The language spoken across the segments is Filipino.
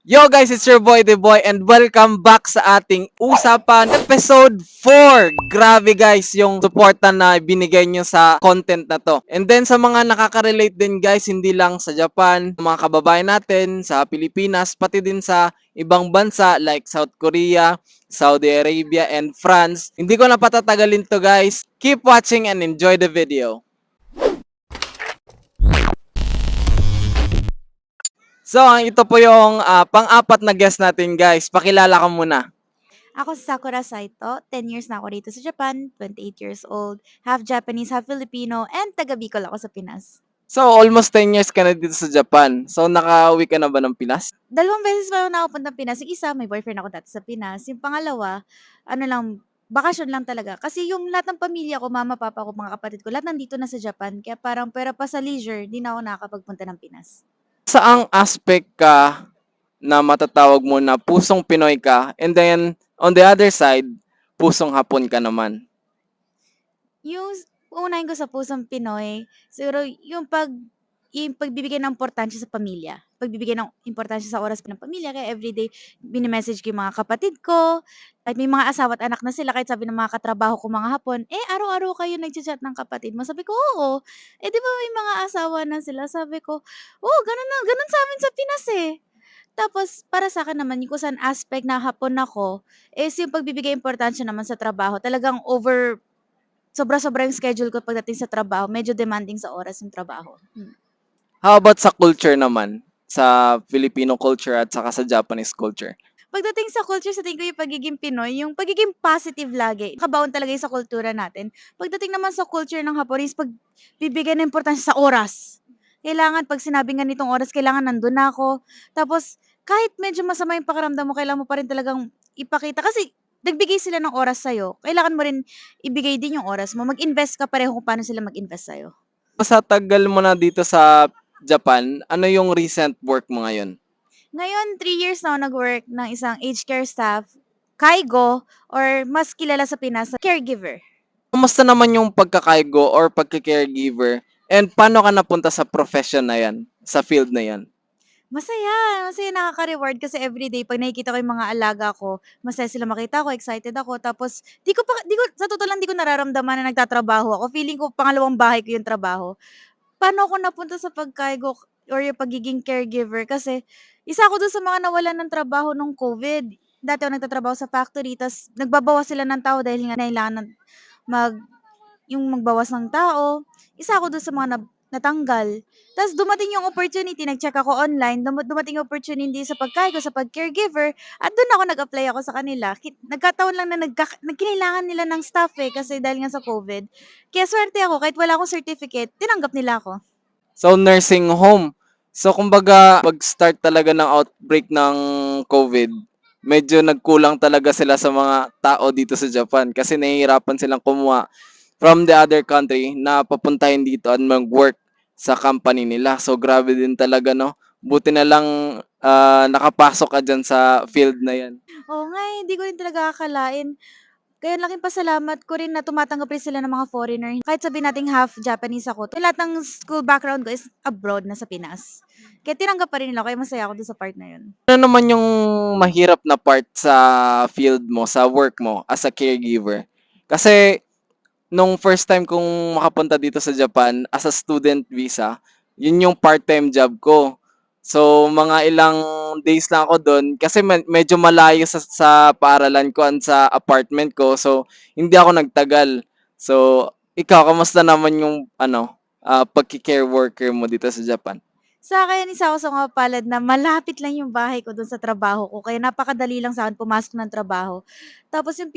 Yo guys, it's your boy The Boy and welcome back sa ating usapan episode 4. Grabe guys yung suporta na binigay nyo sa content na to. And then sa mga nakaka-relate din guys, hindi lang sa Japan, mga kababayan natin sa Pilipinas, pati din sa ibang bansa like South Korea, Saudi Arabia, and France. Hindi ko na patatagalin to guys. Keep watching and enjoy the video. So, ito po yung pang-apat na guest natin guys. Pakilala ka muna. Ako si Sakura Saito, 10 years na ako dito sa Japan, 28 years old, half Japanese, half Filipino, and taga Bicol ako sa Pinas. So, almost 10 years ka na dito sa Japan. So, nakauwi ka na ba ng Pinas? Dalawang beses pa ako nakapunta ng Pinas. Yung isa, may boyfriend ako dati sa Pinas. Yung pangalawa, ano lang, bakasyon lang talaga. Kasi yung lahat ng pamilya ko, mama, papa ko, mga kapatid ko, lahat nandito na sa Japan. Kaya parang pera pa sa leisure, di na ako nakakapagpunta ng Pinas. Saang aspect ka na matatawag mo na pusong Pinoy ka and then on the other side, pusong Hapon ka naman? Yung uunahin ko sa pusong Pinoy, siguro yung pagbibigay ng importansya sa pamilya. Pagbibigay ng importansya sa oras ng pamilya kaya everyday mini-message ko yung mga kapatid ko, kahit may mga asawa at anak na sila, kahit sabi ng mga katrabaho ko mga Hapon, "Eh, araw-araw kayo nagcha-chat ng kapatid mo?" Sabi ko, "Oo." "Eh, 'di ba may mga asawa na sila?" Sabi ko, "Oo, gano'n sa'min sa Pinas, eh." Tapos para sa'kin naman yung kung saan aspect na Hapon ako is yung pagbibigay importansya naman sa trabaho. Talagang sobra-sobra yung schedule ko pagdating sa trabaho, medyo demanding sa oras yung trabaho. How about sa culture naman? Sa Filipino culture at saka sa Japanese culture? Pagdating sa culture, sa tingin ko yung pagiging Pinoy, yung pagiging positive lagi, nakabaon talaga yun sa kultura natin. Pagdating naman sa culture ng Hapones, pagbibigay ng importansya sa oras. Kailangan 'pag sinabing ganitong oras, kailangan nandun na ako. Tapos kahit medyo masama yung pakiramdam mo, kailangan mo pa rin talagang ipakita kasi nagbigay sila ng oras sa'yo, kailangan mo rin ibigay din yung oras mo, mag-invest ka pareho kung paano sila mag-invest sa'yo. Sa tagal mo na dito sa Japan, ano yung recent work mo ngayon? Ngayon 3 years na ako nag-work ng isang aged care staff, Kaigo or mas kilala sa Pinas na caregiver. Kumusta naman yung pagkakaigo or pagka-caregiver and paano ka napunta sa profession na yan, sa field na yan? Masaya nakaka-reward kasi everyday 'pag nakikita ko yung mga alaga ko, masaya sila makita ko, excited ako. Tapos di ko sa totoo lang di ko nararamdaman na nagtatrabaho ako, feeling ko pangalawang bahay ko yung trabaho. Paano ako napunta sa pagkaigo or yung pagiging caregiver kasi isa ako dun sa mga nawalan ng trabaho nung COVID. Dati ako nagtatrabaho sa factory ta's nagbabawas sila ng tao dahil nga kailangan ng mag yung magbawas ng tao, isa ako dun sa mga natanggal. Ta's dumating yung opportunity, nag-check ako online, dumating yung opportunity sa pagkain ko, sa pag-caregiver at dun ako nag-apply ako sa kanila. Nagkataon lang na kinailangan nila ng staff, eh, kasi dahil nga sa COVID. Kaya swerte ako kahit wala akong certificate, tinanggap nila ako. So, nursing home. So, kumbaga, pag-start talaga ng outbreak ng COVID, medyo nagkulang talaga sila sa mga tao dito sa Japan kasi nahihirapan silang kumuha from the other country na papuntahin dito at mag-work sa company nila. So, grabe din talaga, no? Buti na lang nakapasok ka dyan sa field na yan. Oo nga, eh, hindi ko rin talaga akalain. Kaya laking pasalamat ko rin na tumatanggap rin sila ng mga foreigner. Kahit sabihin nating half Japanese ako, lahat ng school background ko is abroad na sa Pinas. Kaya tinanggap pa rin nila ako, kaya masaya ako dun sa part na yun. Ano naman yung mahirap na part sa field mo, sa work mo as a caregiver? Kasi nung first time kong makapunta dito sa Japan as a student visa, yun yung part-time job ko. So, mga ilang days lang ako doon kasi medyo malayo sa paaralan ko and sa apartment ko. So, hindi ako nagtagal. So, ikaw, kamusta naman yung pagki-care worker mo dito sa Japan? Sa'kin, isa ako sa mga palad na malapit lang yung bahay ko dun sa trabaho ko, kaya napakadali lang sa'kin pumasok ng trabaho. Tapos yung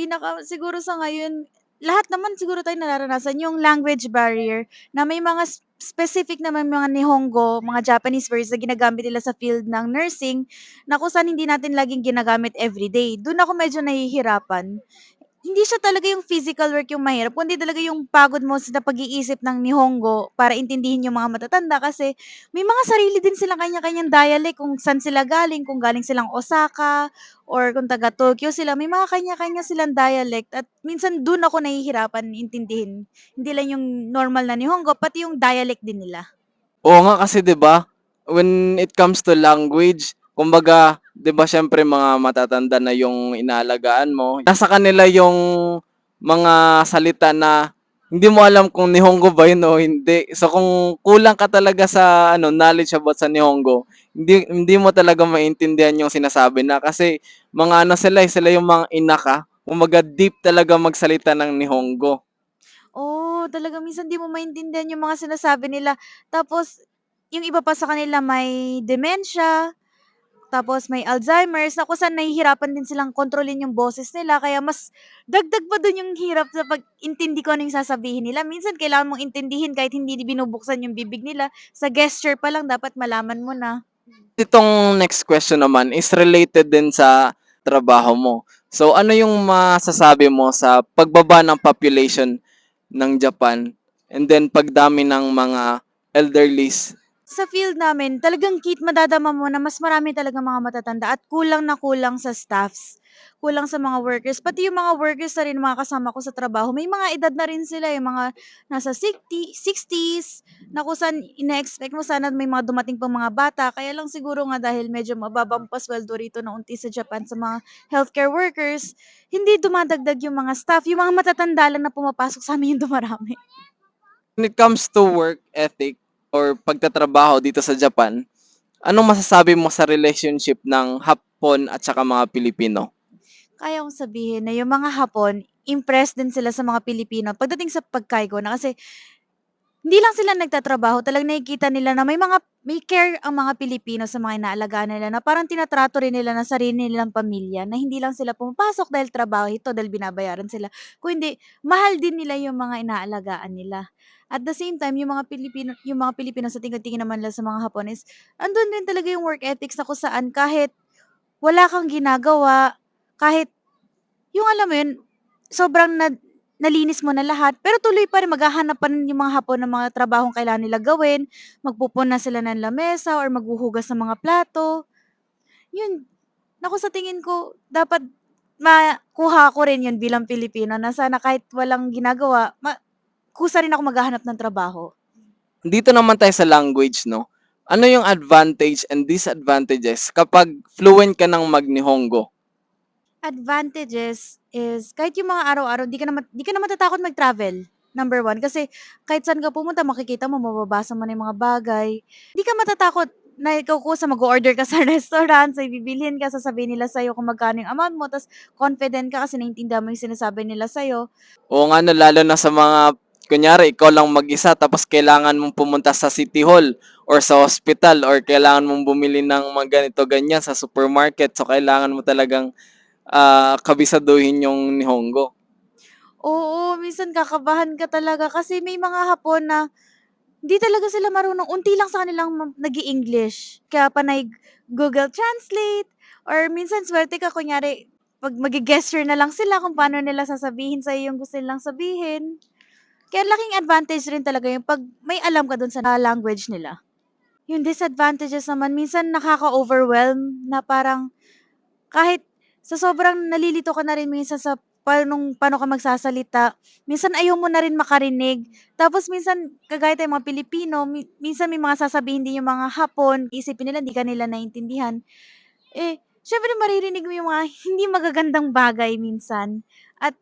siguro sa ngayon, lahat naman siguro tayo nararanasan yung language barrier na may mga specific naman mga Nihongo, mga Japanese words na ginagamit nila sa field ng nursing na kung saan hindi natin laging ginagamit everyday. Dun ako medyo nahihirapan. Hindi siya talaga yung physical work yung mahirap, kundi talaga yung pagod mo sa pag-iisip ng Nihongo para intindihin yung mga matatanda kasi may mga sarili din silang kanya-kanyang dialect kung saan sila galing, kung galing silang Osaka or kung taga Tokyo sila, may mga kanya-kanya silang dialect at minsan dun ako nahihirapan intindihin. Hindi lang yung normal na Nihongo, pati yung dialect din nila. Oo nga kasi 'di ba, when it comes to language, kumbaga 'di ba siyempre mga matatanda na yung inaalagaan mo. Nasa kanila yung mga salita na hindi mo alam kung Nihongo ba yun o hindi. So kung kulang ka talaga sa knowledge about sa Nihongo, hindi mo talaga maintindihan yung sinasabi na kasi mga sila yung mga inaka. Kumbaga deep talaga magsalita ng Nihongo. Oh, talagang minsan di mo maintindihan yung mga sinasabi nila. Tapos, yung iba pa sa kanila may dementia, tapos may Alzheimer's na kung saan nahihirapan din silang kontrolin yung boses nila kaya mas dagdag pa dun yung hirap sa pag-intindi kung ano yung sasabihin nila. Minsan kailangan mong intindihin kahit hindi binubuksan yung bibig nila. Sa gesture pa lang dapat malaman mo na. Itong next question naman is related din sa trabaho mo. So ano yung masasabi mo sa pagbaba ng population ng Japan and then pagdami ng mga elderlies? Sa field namin talagang madadama mo na mas marami talagang mga matatanda at kulang na kulang sa staffs, kulang sa mga workers. Pati yung mga workers na rin mga kasama ko sa trabaho, may mga edad na rin sila, yung mga nasa 60s na kung saan ine-expect mo sana may mga dumating pang mga bata. Kaya lang siguro nga dahil medyo mababang pasweldo rito na unti sa Japan sa mga healthcare workers, hindi dumadagdag yung mga staff. Yung mga matatanda lang na pumapasok sa amin yung dumarami. When it comes to work ethic or pagtatrabaho dito sa Japan, anong masasabi mo sa relationship ng Hapon at saka mga Pilipino? Kaya kong sabihin na yung mga Hapon, impressed din sila sa mga Pilipino pagdating sa pagkain na kasi hindi lang sila nagtatrabaho, talagang nakikita nila na may care ang mga Pilipino sa mga inaalagaan nila na parang tinatrato rin nila na sarili nilang pamilya na hindi lang sila pumapasok dahil trabaho ito, dahil binabayaran sila. Kundi mahal din nila yung mga inaalagaan nila. At the same time, yung mga Pilipino sa tingin naman nila sa mga Hapon is andun din talaga yung work ethics na kung saan kahit wala kang ginagawa, kahit yung alam mo yun, sobrang nalinis mo na lahat, pero tuloy pa rin maghahanap pa rin yung mga Hapon ng mga trabahong kailangan nila gawin, magpupuna sila ng lamesa or maghuhugas ng mga plato. Yun, naku sa tingin ko dapat makuha ko rin yun bilang Pilipino na sana kahit walang ginagawa, kusa rin ako maghahanap ng trabaho. Dito naman tayo sa language, no? Ano yung advantage and disadvantages kapag fluent ka ng Magnihongo? Advantages is kahit yung mga araw-araw di ka na matatakot mag-travel, number one. Kasi kahit saan ka pumunta makikita mo, mababasa mo na yung mga bagay. Di ka matatakot na ikaw kusa mag-o-order ka sa restaurant, so bibilhin ka, sasabihin nila sa'yo kung magkano yung amount mo, ta's confident ka kasi naiintindihan mo yung sinasabi nila sa'yo. Oo nga no, lalo na sa mga, kunyari, ikaw lang mag-isa tapos kailangan mong pumunta sa City Hall or sa hospital or kailangan mong bumili ng mga ganito ganyan sa supermarket. So, kailangan mo talagang kabisaduhin yung Nihongo. Oo, minsan kakabahan ka talaga kasi may mga Hapon na hindi talaga sila marunong, unti lang sa kanilang nag-i-English. Kaya panay Google Translate or minsan swerte ka kunyari 'pag gesture na lang sila kung paano nila sasabihin sa'yo yung gusto nilang sabihin. Kaya laking advantage rin talaga yung 'pag may alam ka dun sa language nila. Yung disadvantages naman minsan nakaka-overwhelm na parang kahit sa sobrang nalilito ka na rin minsan sa paano ka magsasalita, minsan ayaw mo na rin makarinig. Tapos minsan kagaya tayong mga Pilipino, minsan may mga sasabihin din yung mga Hapon, isipin nila hindi ka nila naintindihan. Siyempre maririnig mo yung mga hindi magagandang bagay minsan. At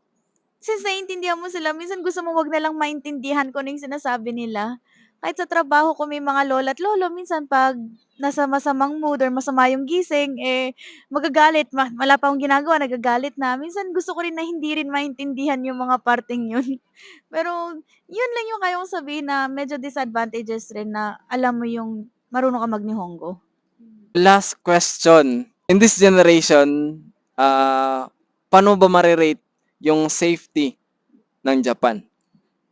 since naiintindihan mo sila, minsan gusto mo 'wag na lang maintindihan kung ano yung sinasabi nila. Kahit sa trabaho ko may mga lola at lolo minsan 'pag nasa masamang mood or masama yung gising, magagalit, wala pa akong ginagawa nagagalit na. Minsan gusto ko rin na hindi rin maintindihan yung mga parteng yun. Pero yun lang yung kaya kong sabihin na medyo disadvantages rin na alam mo yung marunong ka mag-Nihongo. Last question. In this generation, paano ba marirate yung safety ng Japan?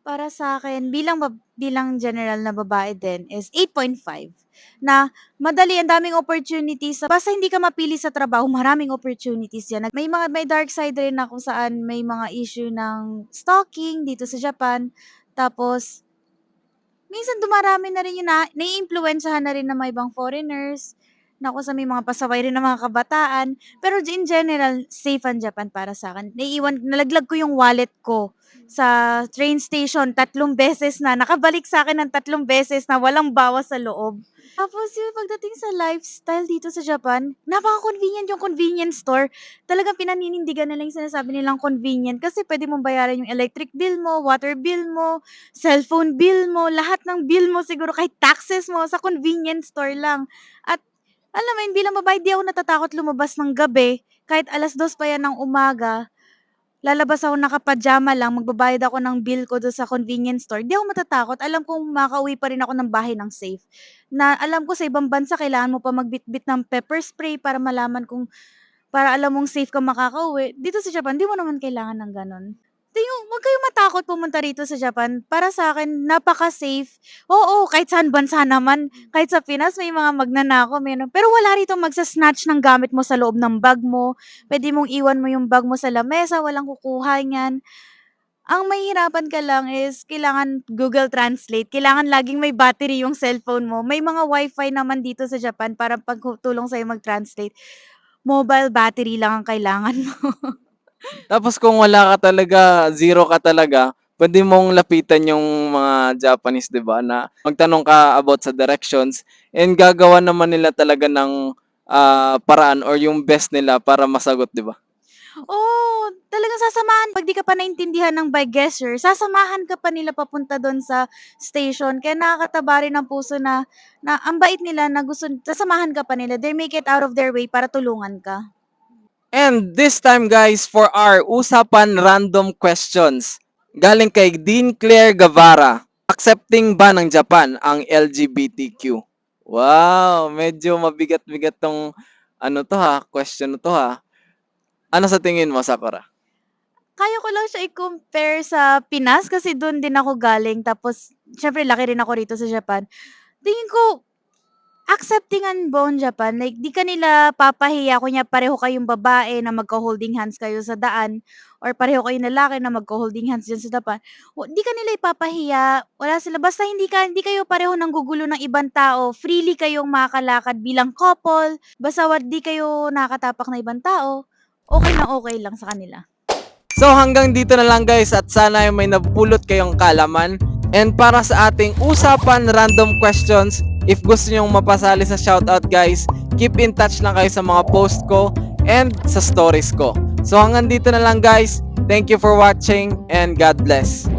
Para sa'kin bilang general na babae din is 8.5 na madali, ang daming opportunities basta hindi ka mapili sa trabaho, maraming opportunities diyan. May dark side rin na kung saan may mga issue ng stalking dito sa Japan. Tapos minsan dumarami na rin yung naiimpluwensyahan na rin ng mga ibang foreigners, na kung saan may mga pasaway rin ng mga kabataan. Pero in general, safe ang Japan para sa'kin. Nalaglag ko yung wallet ko sa train station 3 beses na, nakabalik sa'kin ng 3 beses na walang bawas sa loob. Tapos yung pagdating sa lifestyle dito sa Japan, napaka-convenient yung convenience store. Talagang pinaninindigan nila yung sinasabi nilang convenient kasi pwede mong bayaran yung electric bill mo, water bill mo, cellphone bill mo, lahat ng bill mo siguro kahit taxes mo sa convenience store lang. At alam mo yun, bilang babae, di ako natatakot lumabas ng gabi. Kahit 2:00 pa yan ng umaga, lalabas ako naka-pajama lang, magbabayad ako ng bill ko dun sa convenience store, di ako matatakot. Alam kong makauwi pa rin ako ng bahay ng safe. Na alam ko sa ibang bansa kailangan mo pa magbitbit ng pepper spray para alam mong safe ka makakauwi. Dito sa Japan, di mo naman kailangan ng gano'n. Huwag kayong matakot pumunta rito sa Japan. Para sa akin, napaka-safe. Oo, kahit saan bansa naman. Kahit sa Pinas, may mga magnanakaw, pero wala rito magsa-snatch ng gamit mo sa loob ng bag mo. Puwede mong iwan mo yung bag mo sa lamesa, walang kukuha niyan. Ang mahihirapan ka lang is kailangan Google Translate, kailangan laging may battery yung cellphone mo. May mga Wi-Fi naman dito sa Japan para pagtulong sa'yo mag-translate. Mobile battery lang ang kailangan mo. Tapos kung wala ka talaga, zero ka talaga, pwede mong lapitan yung mga Japanese, 'di ba, na magtanong ka about sa directions and gagawa naman nila talaga ng paraan or yung best nila para masagot, 'di ba? Oo, talagang sasamahan 'pag 'di ka pa naintindihan ng by gesture, sasamahan ka pa nila papunta dun sa station. Kaya nakakataba rin ng puso na ang bait nila na sasamahan ka pa nila. They make it out of their way para tulungan ka. And this time guys, for our usapan random questions, galing kay Dean Claire Guevara, accepting ba ng Japan ang LGBTQ? Wow, medyo mabigat-bigat tong question na to ha. Ano sa tingin mo, Sakura? Kaya ko lang siya i-compare sa Pinas kasi dun din ako galing tapos siyempre laki rin ako rito sa Japan. Tingin ko accepting ang buong Japan, like di ka nila papahiya kunya pareho kayong babae na magho-holding hands kayo sa daan or pareho kayong lalaki na magho-holding hands diyan sa dapan. Di ka nila ipapahiya, wala sila basta hindi kayo pareho nanggugulo ng ibang tao, freely kayong makakalakad bilang couple, basta di kayo nakakatapak na ibang tao, okay lang sa kanila. So hanggang dito na lang guys at sana ay may napulot kayong kalaman. And para sa ating usapan random questions, if gusto nyong mapasali sa shoutout guys, keep in touch lang kayo sa mga post ko and sa stories ko. So hanggang dito na lang guys. Thank you for watching and God bless.